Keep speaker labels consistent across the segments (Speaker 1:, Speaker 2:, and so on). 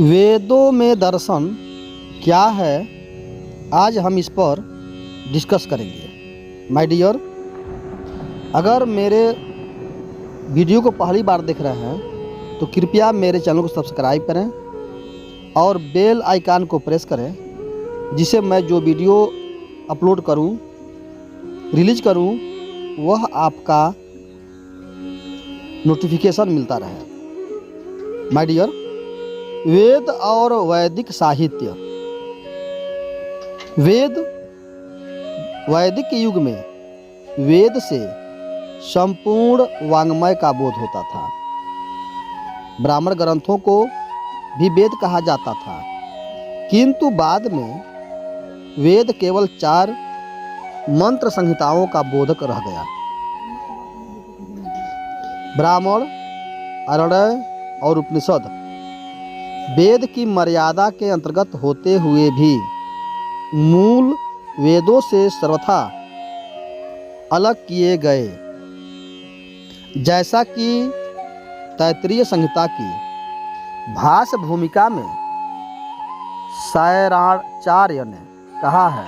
Speaker 1: वेदों में दर्शन क्या है, आज हम इस पर डिस्कस करेंगे। माय डियर, अगर मेरे वीडियो को पहली बार देख रहे हैं तो कृपया मेरे चैनल को सब्सक्राइब करें और बेल आइकन को प्रेस करें, जिससे मैं जो वीडियो अपलोड करूं, रिलीज करूं, वह आपका नोटिफिकेशन मिलता रहे। माय डियर, वेद और वैदिक साहित्य। वैदिक युग में वेद से संपूर्ण वाङ्मय का बोध होता था। ब्राह्मण ग्रंथों को भी वेद कहा जाता था, किंतु बाद में वेद केवल 4 मंत्र संहिताओं का बोधक रह गया। ब्राह्मण, अरण्य और उपनिषद वेद की मर्यादा के अंतर्गत होते हुए भी मूल वेदों से सर्वथा अलग किए गए। जैसा कि तैत्तिरीय संहिता की भाष्य भूमिका में शयनाचार्य ने कहा है,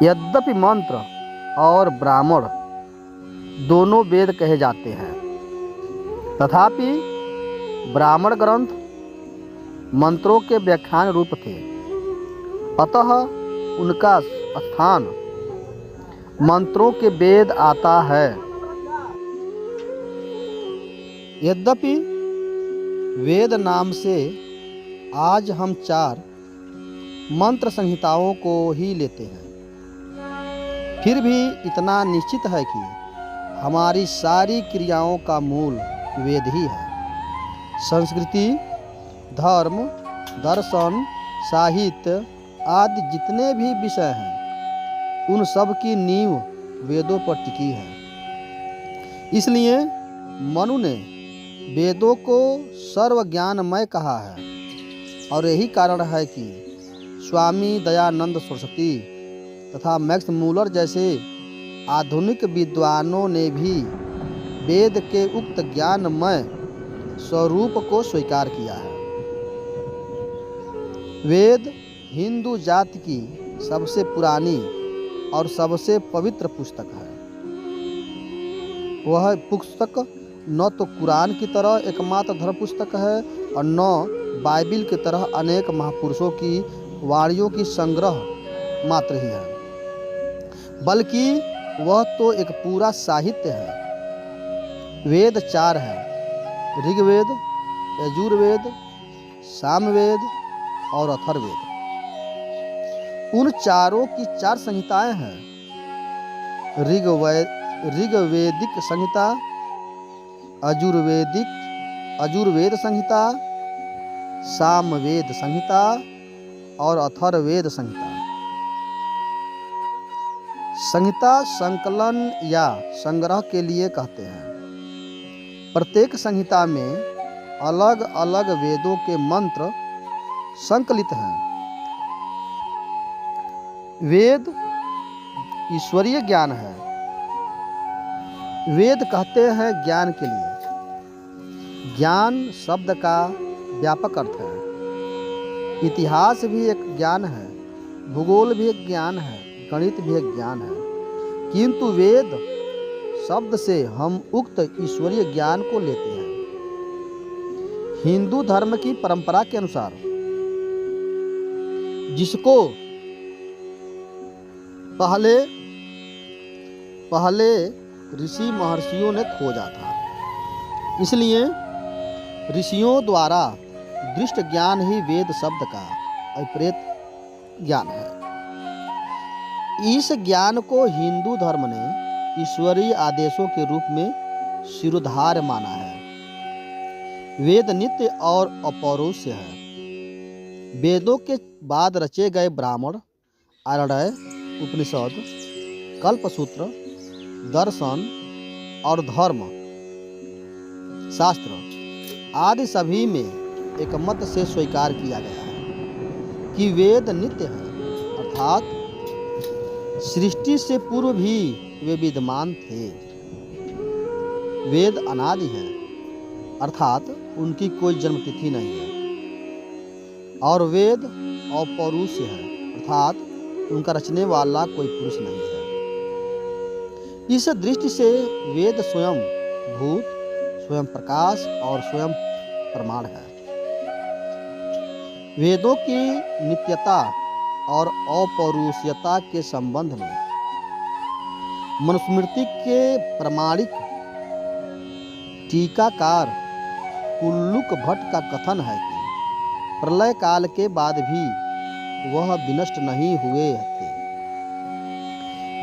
Speaker 1: यद्यपि मंत्र और ब्राह्मण दोनों वेद कहे जाते हैं, तथापि ब्राह्मण ग्रंथ मंत्रों के व्याख्यान रूप थे, अतः उनका स्थान मंत्रों के वेद आता है। यद्यपि वेद नाम से आज हम 4 मंत्र संहिताओं को ही लेते हैं, फिर भी इतना निश्चित है कि हमारी सारी क्रियाओं का मूल वेद ही है। संस्कृति, धर्म, दर्शन, साहित्य आदि जितने भी विषय हैं, उन सब की नींव वेदों पर टिकी है। इसलिए मनु ने वेदों को सर्वज्ञानमय कहा है, और यही कारण है कि स्वामी दयानंद सरस्वती तथा मैक्स मूलर जैसे आधुनिक विद्वानों ने भी वेद के उक्त ज्ञानमय स्वरूप को स्वीकार किया है। वेद हिंदू जाति की सबसे पुरानी और सबसे पवित्र पुस्तक है। वह पुस्तक न तो कुरान की तरह एकमात्र धर्म पुस्तक है और न बाइबिल की तरह अनेक महापुरुषों की वाणियों की संग्रह मात्र ही है, बल्कि वह तो एक पूरा साहित्य है। वेद 4 हैं: ऋग्वेद, यजुर्वेद, सामवेद और अथर्ववेद। उन चारों की 4 संहिताएं हैं: ऋग्वेदिक संहिता, यजुर्वेद संहिता, सामवेद संहिता और अथर्ववेद संहिता। संहिता संकलन या संग्रह के लिए कहते हैं। प्रत्येक संहिता में अलग अलग वेदों के मंत्र संकलित हैं। वेद ईश्वरीय ज्ञान है। वेद कहते हैं ज्ञान के लिए। ज्ञान शब्द का व्यापक अर्थ है। इतिहास भी एक ज्ञान है, भूगोल भी एक ज्ञान है, गणित भी एक ज्ञान है, किंतु वेद शब्द से हम उक्त ईश्वरीय ज्ञान को लेते हैं। हिंदू धर्म की परंपरा के अनुसार जिसको पहले ऋषि महर्षियों ने खोजा था, इसलिए ऋषियों द्वारा दृष्ट ज्ञान ही वेद शब्द का अभिप्रेत ज्ञान है। इस ज्ञान को हिंदू धर्म ने ईश्वरीय आदेशों के रूप में शिरोधार्य माना है। वेद नित्य और अपौरुषेय है। वेदों के बाद रचे गए ब्राह्मण, आरण्य, उपनिषद, कल्पसूत्र, दर्शन और धर्म शास्त्र आदि सभी में एक मत से स्वीकार किया गया है कि वेद नित्य है, अर्थात सृष्टि से पूर्व भी वे विद्यमान थे। वेद अनादि है, अर्थात उनकी कोई जन्मतिथि नहीं है, और वेद अपौरुष है, अर्थात उनका रचने वाला कोई पुरुष नहीं है। इस दृष्टि से वेद स्वयं भूत, स्वयं प्रकाश और स्वयं प्रमाण है। वेदों की नित्यता और अपौरुषीयता के संबंध में मनुस्मृति के प्रामाणिक टीकाकार कुल्लुक भट्ट का कथन है कि प्रलय काल के बाद भी वह विनष्ट नहीं हुए थे,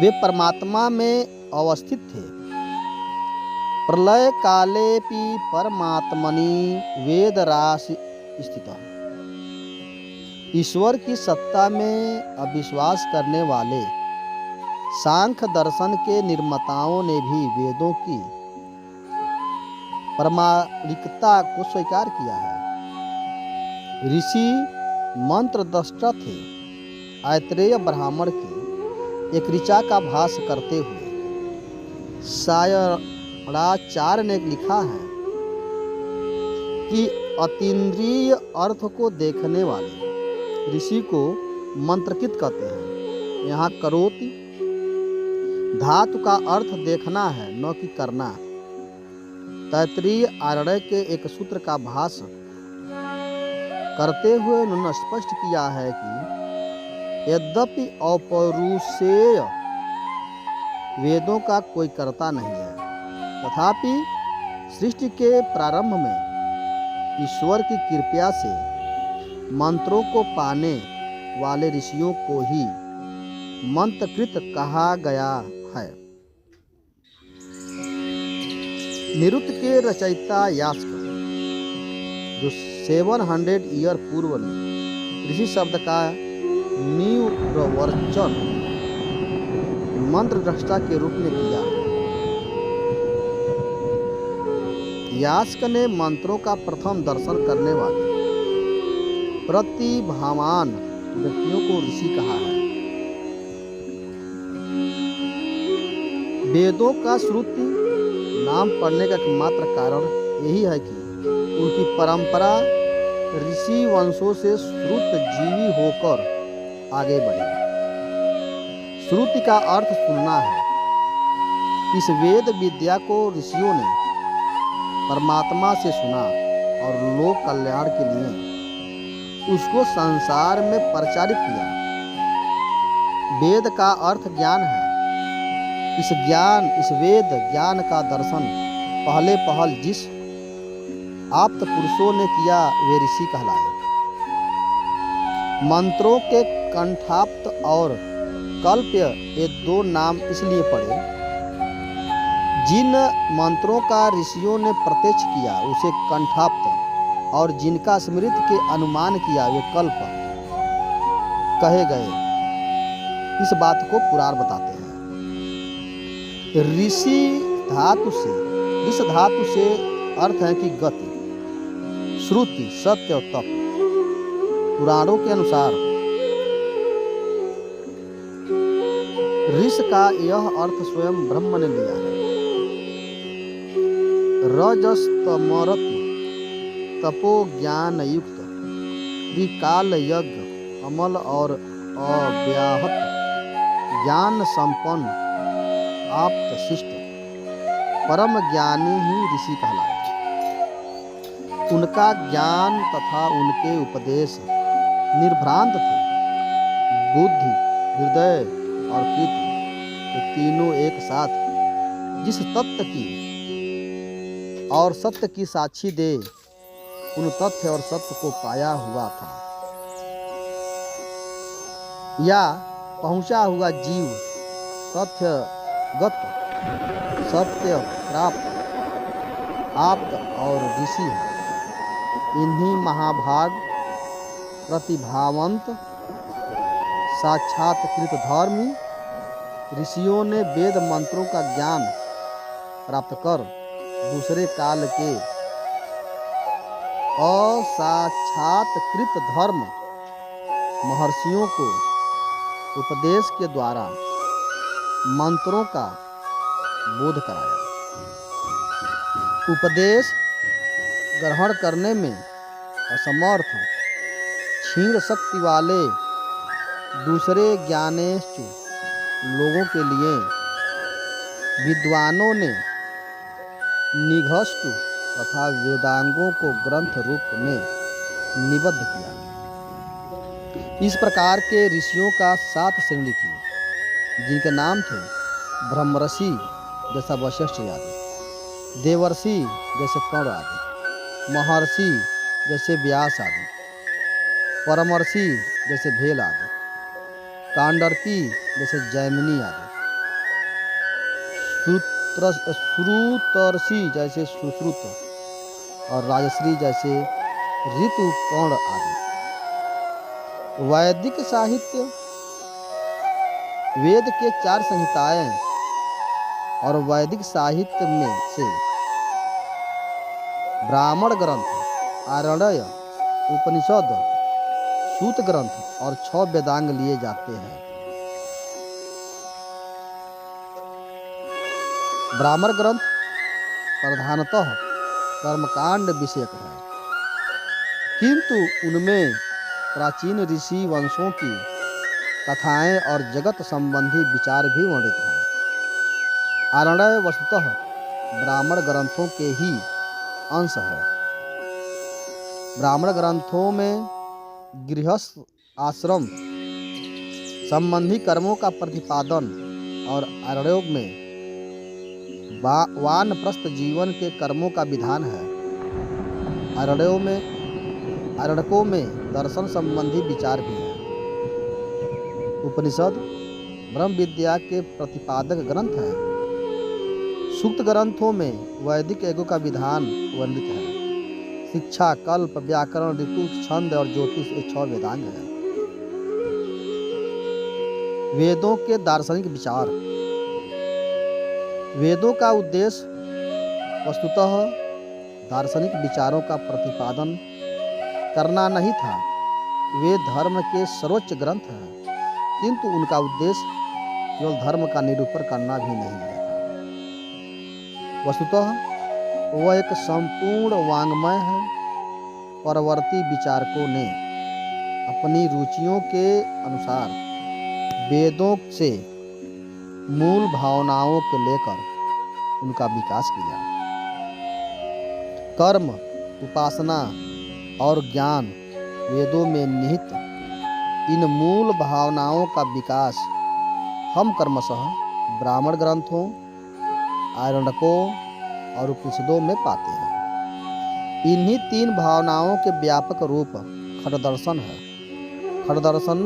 Speaker 1: वे परमात्मा में अवस्थित थे। प्रलय कालेपि परमात्मनि वेदराशि स्थितः। ईश्वर की सत्ता में अविश्वास करने वाले सांख्य दर्शन के निर्माताओं ने भी वेदों की प्रामाणिकता को स्वीकार किया है। ऋषि मंत्र दृष्टा थे। ऐतरेय ब्राह्मण की एक ऋचा का भास करते हुए शायराचार्य ने लिखा है कि अतीन्द्रिय अर्थ को देखने वाले ऋषि को मंत्रकित कहते हैं। यहाँ करोति धातु का अर्थ देखना है, न कि करना। तैत्तिरीय आरण्य के एक सूत्र का भाष करते हुए उन्होंने स्पष्ट किया है कि यद्यपि अपौरुषेय वेदों का कोई कर्ता नहीं है, तथापि सृष्टि के प्रारंभ में ईश्वर की कृपा से मंत्रों को पाने वाले ऋषियों को ही मंत्रकृत कहा गया है। निरुक्त के रचयिता यास्क, जो 700 ईयर पूर्व ने ऋषि शब्द का निवर्चन मंत्र दृष्टा के रूप में किया। यास्क ने मंत्रों का प्रथम दर्शन करने वाले प्रतिभावान व्यक्तियों को ऋषि कहा है। वेदों का श्रुति नाम पढ़ने का एकमात्र कारण यही है कि उनकी परंपरा ऋषि वंशों से श्रुत जीवी होकर आगे बढ़ी। श्रुति का अर्थ सुनना है। इस वेद विद्या को ऋषियों ने परमात्मा से सुना और लोक कल्याण के लिए उसको संसार में प्रचारित किया। वेद का अर्थ ज्ञान है। इस वेद ज्ञान का दर्शन पहले पहल जिस आप्त पुरुषों ने किया वे ऋषि कहलाए। मंत्रों के कंठाप्त और कल्प्य ये दो नाम इसलिए पड़े, जिन मंत्रों का ऋषियों ने प्रत्यक्ष किया उसे कंठाप्त और जिनका स्मृति के अनुमान किया वे कल्प कहे गए। इस बात को पुराण बताते हैं। ऋषि धातु से इस धातु से अर्थ है कि गति, श्रुति, सत्य और तप। पुराणों के अनुसार ऋष का यह अर्थ स्वयं ब्रह्म ने लिया है। रजस्तमरति तपो ज्ञान युक्त त्रिकाल यज्ञ अमल और अव्याहत ज्ञान संपन्न आप्त शिष्ट परम ज्ञानी ही ऋषि कहलाए। उनका ज्ञान तथा उनके उपदेश निर्भ्रांत थे। बुद्धि, हृदय और कीर्ति ये तीनों एक साथ जिस तत्व की और सत्य की साक्षी दे उन तथ्य और सत्य को पाया हुआ था या पहुंचा हुआ जीव तथ्यगत सत्य प्राप्त आप्त और ऋषि है। इन्हीं महाभाग प्रतिभावंत साक्षात्कृत धर्मी ऋषियों ने वेद मंत्रों का ज्ञान प्राप्त कर दूसरे काल के असाक्षात्कृत धर्म महर्षियों को उपदेश के द्वारा मंत्रों का बोध कराया। उपदेश ग्रहण करने में असमर्थ क्षीण शक्ति वाले दूसरे ज्ञानेश्चु लोगों के लिए विद्वानों ने निघष्टु तथा वेदांगों को ग्रंथ रूप में निबद्ध किया। इस प्रकार के ऋषियों का 7 श्रेणी थी, जिनके नाम थे ब्रह्मर्षि जैसा वशिष्ठ आदि, देवर्षि जैसे कर्ण आदि, महर्षि जैसे व्यास आदि, परमर्षि जैसे भेल आदि, कांडरकी जैसे जैमिनी आदि, श्रुतर्षि जैसे सुश्रुत और राजश्री जैसे ऋतुपर्ण आदि। वैदिक साहित्य वेद के 4 संहिताएं और वैदिक साहित्य में से ब्राह्मण ग्रंथ, आरण्य, उपनिषद, सूत ग्रंथ और 6 वेदांग लिए जाते हैं। ब्राह्मण ग्रंथ प्रधानतः कर्मकांड विषयक है, किंतु उनमें प्राचीन ऋषि वंशों की कथाएं और जगत संबंधी विचार भी वर्णित हैं। आरण्य वस्तुतः ब्राह्मण ग्रंथों के ही अंश है। ब्राह्मण ग्रंथों में गृहस्थ आश्रम संबंधी कर्मों का प्रतिपादन और आरण्यों में वानप्रस्थ जीवन के कर्मों का विधान है। आरण्यकों में दर्शन संबंधी विचार भी है। उपनिषद ब्रह्म विद्या के प्रतिपादक ग्रंथ है। सूक्त ग्रंथों में वैदिक यज्ञों का विधान वर्णित है। शिक्षा, कल्प, व्याकरण, ऋतु, छंद और ज्योतिष ये 6 वेदांग हैं। वेदों के दार्शनिक विचार। वेदों का उद्देश्य वस्तुतः दार्शनिक विचारों का प्रतिपादन करना नहीं था। वे धर्म के सर्वोच्च ग्रंथ हैं, किंतु उनका उद्देश्य केवल धर्म का निरूपण करना भी नहीं है। वस्तुतः वह एक संपूर्ण वाङ्मय है। परवर्ती विचारकों ने अपनी रुचियों के अनुसार वेदों से मूल भावनाओं को लेकर उनका विकास किया। कर्म, उपासना और ज्ञान वेदों में निहित इन मूल भावनाओं का विकास हम क्रमशः ब्राह्मण ग्रंथों, आरण्यकों और उपनिषदों में पाते हैं। इन्हीं 3 भावनाओं के व्यापक रूप खडदर्शन है। खडदर्शन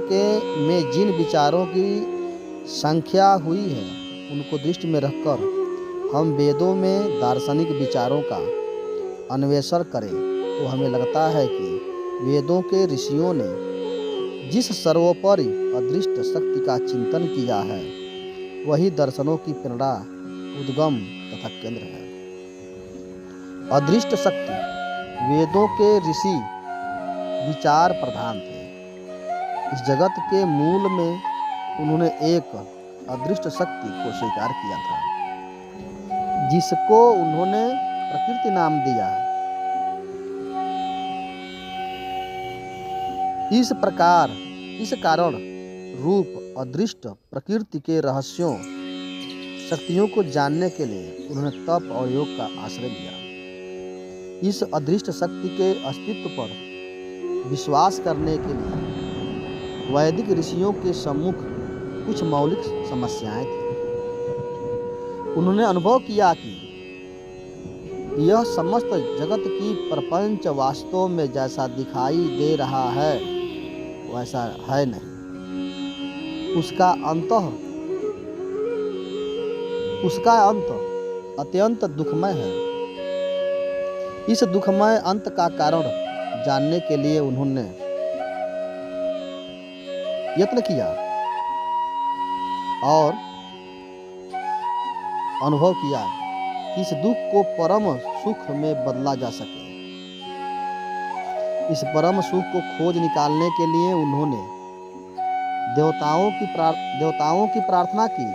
Speaker 1: के में जिन विचारों की संख्या हुई है, उनको दृष्टि में रखकर हम वेदों में दार्शनिक विचारों का अन्वेषण करें तो हमें लगता है कि वेदों के ऋषियों ने जिस सर्वोपरि अदृष्ट शक्ति का चिंतन किया है, वही दर्शनों की प्रेरणा, उद्गम तथा केंद्र है। अदृष्ट शक्ति। वेदों के ऋषि विचार प्रधान थे। इस जगत के मूल में उन्होंने एक अदृष्ट शक्ति को स्वीकार किया था, जिसको उन्होंने प्रकृति नाम दिया। इस कारण रूप अदृष्ट प्रकृति के रहस्यों, शक्तियों को जानने के लिए उन्होंने तप और योग का आश्रय लिया। इस अदृष्ट शक्ति के अस्तित्व पर विश्वास करने के लिए वैदिक ऋषियों के सम्मुख कुछ मौलिक समस्याएं थी। उन्होंने अनुभव किया कि यह समस्त जगत की प्रपंच वास्तव में जैसा दिखाई दे रहा है वैसा है नहीं। उसका अंत अत्यंत दुखमय है। इस दुखमय अंत का कारण जानने के लिए उन्होंने यत्न किया और अनुभव किया कि इस दुख को परम सुख में बदला जा सके। इस परम सुख को खोज निकालने के लिए उन्होंने देवताओं की प्रार्थना की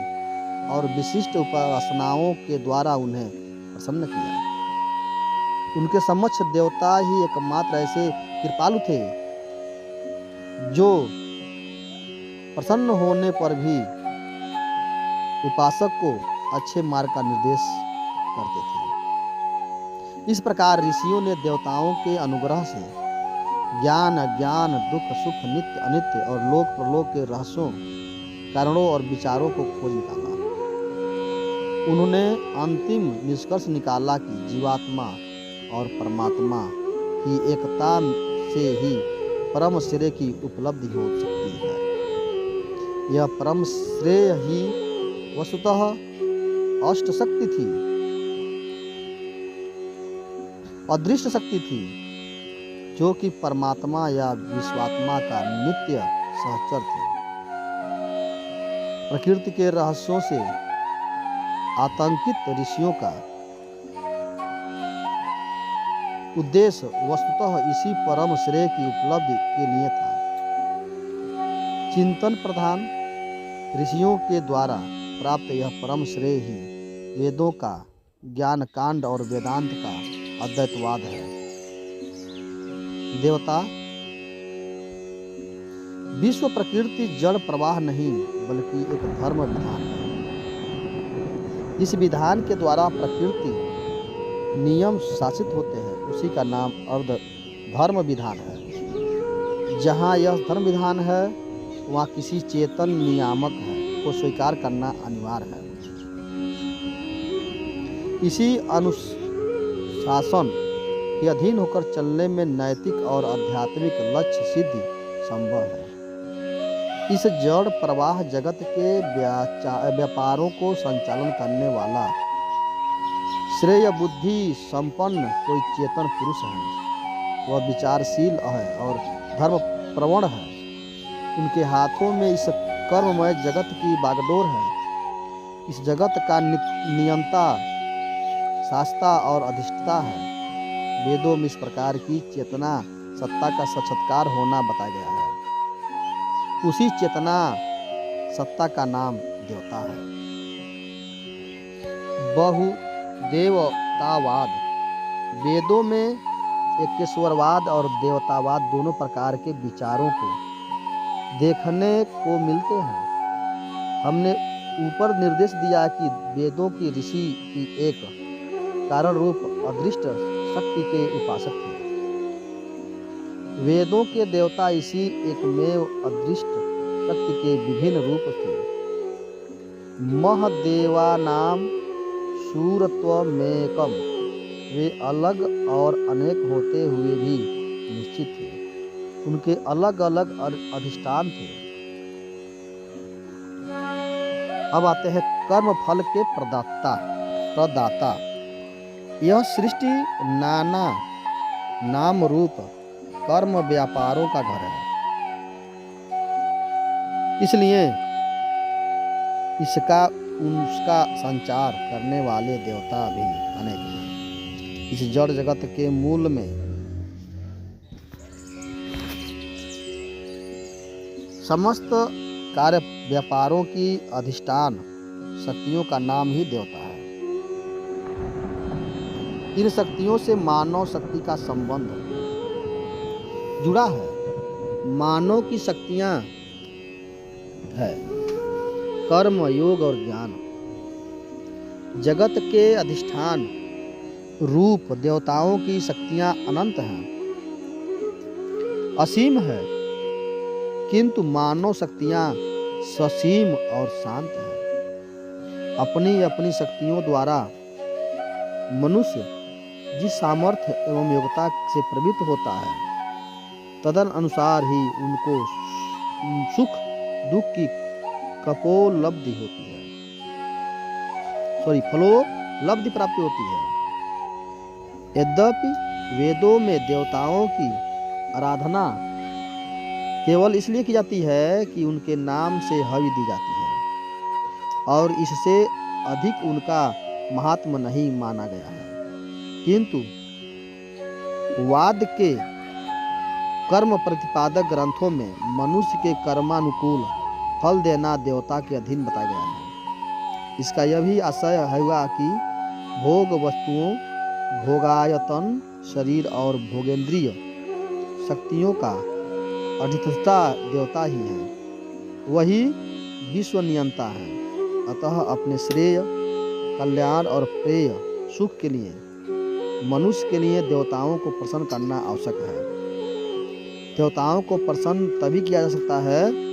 Speaker 1: और विशिष्ट उपासनाओं के द्वारा उन्हें प्रसन्न किया। उनके समक्ष देवता ही एकमात्र ऐसे कृपालु थे जो प्रसन्न होने पर भी उपासक को अच्छे मार्ग का निर्देश करते थे। इस प्रकार ऋषियों ने देवताओं के अनुग्रह से ज्ञान अज्ञान दुख सुख नित्य अनित्य और लोक प्रलोक के रहस्यों कारणों और विचारों को खोज निकाला। उन्होंने अंतिम निष्कर्ष निकाला कि जीवात्मा और परमात्मा की एकता से ही परम श्रेय की उपलब्धि हो सकती है। यह परम श्रेय ही वस्तुतः अष्ट शक्ति थी, अदृश्य शक्ति थी, जो कि परमात्मा या विश्वात्मा का नित्य सहचर थी। प्रकृति के रहस्यों से आतंकित ऋषियों का उद्देश्य वस्तुतः इसी परम श्रेय की उपलब्धि के लिए था। चिंतन प्रधान ऋषियों के द्वारा प्राप्त यह परम श्रेय ही वेदों का ज्ञान कांड और वेदांत का अद्वैतवाद है। देवता विश्व प्रकृति जड़ प्रवाह नहीं बल्कि एक धर्म विधान है। इस विधान के द्वारा प्रकृति नियम शासित होते हैं, उसी का नाम अर्ध धर्म विधान है। जहाँ यह धर्म विधान है वहाँ किसी चेतन नियामक है को स्वीकार करना अनिवार्य है। इसी अनुशासन के अधीन होकर चलने में नैतिक और आध्यात्मिक लक्ष्य सिद्धि संभव है। इस जड़ प्रवाह जगत के व्यापारों को संचालन करने वाला श्रेय बुद्धि संपन्न कोई चेतन पुरुष है। वह विचारशील है और धर्म प्रवण है। उनके हाथों में इस कर्ममय जगत की बागडोर है। इस जगत का नियंता शास्ता और अधिष्ठता है। वेदों में इस प्रकार की चेतना सत्ता का साक्षात्कार होना बताया गया है। उसी चेतना सत्ता का नाम देवता है। बहुदेवतावाद वेदों में एकेश्वरवाद और देवतावाद दोनों प्रकार के विचारों को देखने को मिलते हैं। हमने ऊपर निर्देश दिया कि वेदों की ऋषि की एक कारण रूप अदृष्ट शक्ति के उपासक थे। वेदों के देवता इसी एकमेव अदृष्ट शक्ति के विभिन्न रूप थे। महदेवानाम सूरत्वमेकम वे अलग और अनेक होते हुए भी निश्चित थे। उनके अलग अलग अधिष्ठान थे। अब आते हैं कर्म फल के प्रदाता। यह सृष्टि नाना नाम रूप कर्म व्यापारों का घर है। इसलिए उसका संचार करने वाले देवता भी अनेक हैं। इस जड़ जगत के मूल में समस्त कार्य व्यापारों की अधिष्ठान शक्तियों का नाम ही देवता है। इन शक्तियों से मानव शक्ति का संबंध जुड़ा है। मानव की शक्तियां है कर्म योग और ज्ञान। जगत के अधिष्ठान रूप देवताओं की शक्तियां अनंत हैं, असीम है, किंतु मानव शक्तियां ससीम और शांत हैं। अपनी अपनी शक्तियों द्वारा मनुष्य जिस सामर्थ्य एवं योग्यता से प्रवृत्त होता है तदन अनुसार ही उनको सुख दुख की फलोलब्धि प्राप्ति होती है। यद्यपि वेदों में देवताओं की आराधना केवल इसलिए की जाती है कि उनके नाम से हवि दी जाती है और इससे अधिक उनका महात्म नहीं माना गया है, किंतु वाद के कर्म प्रतिपादक ग्रंथों में मनुष्य के कर्मानुकूल फल देना देवता के अधीन बताया गया है। इसका यह भी आशय हुआ कि भोग वस्तुओं भोगायतन शरीर और भोगेंद्रिय शक्तियों का अधिष्ठाता देवता ही है। वही विश्व नियंता है। अतः अपने श्रेय, कल्याण और प्रेय सुख के लिए मनुष्य के लिए देवताओं को प्रसन्न करना आवश्यक है। देवताओं को प्रसन्न तभी किया जा सकता है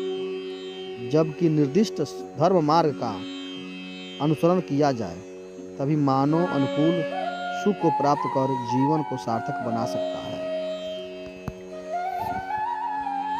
Speaker 1: जबकि निर्दिष्ट धर्म मार्ग का अनुसरण किया जाए, तभी मानव अनुकूल सुख को प्राप्त कर जीवन को सार्थक बना सकता है।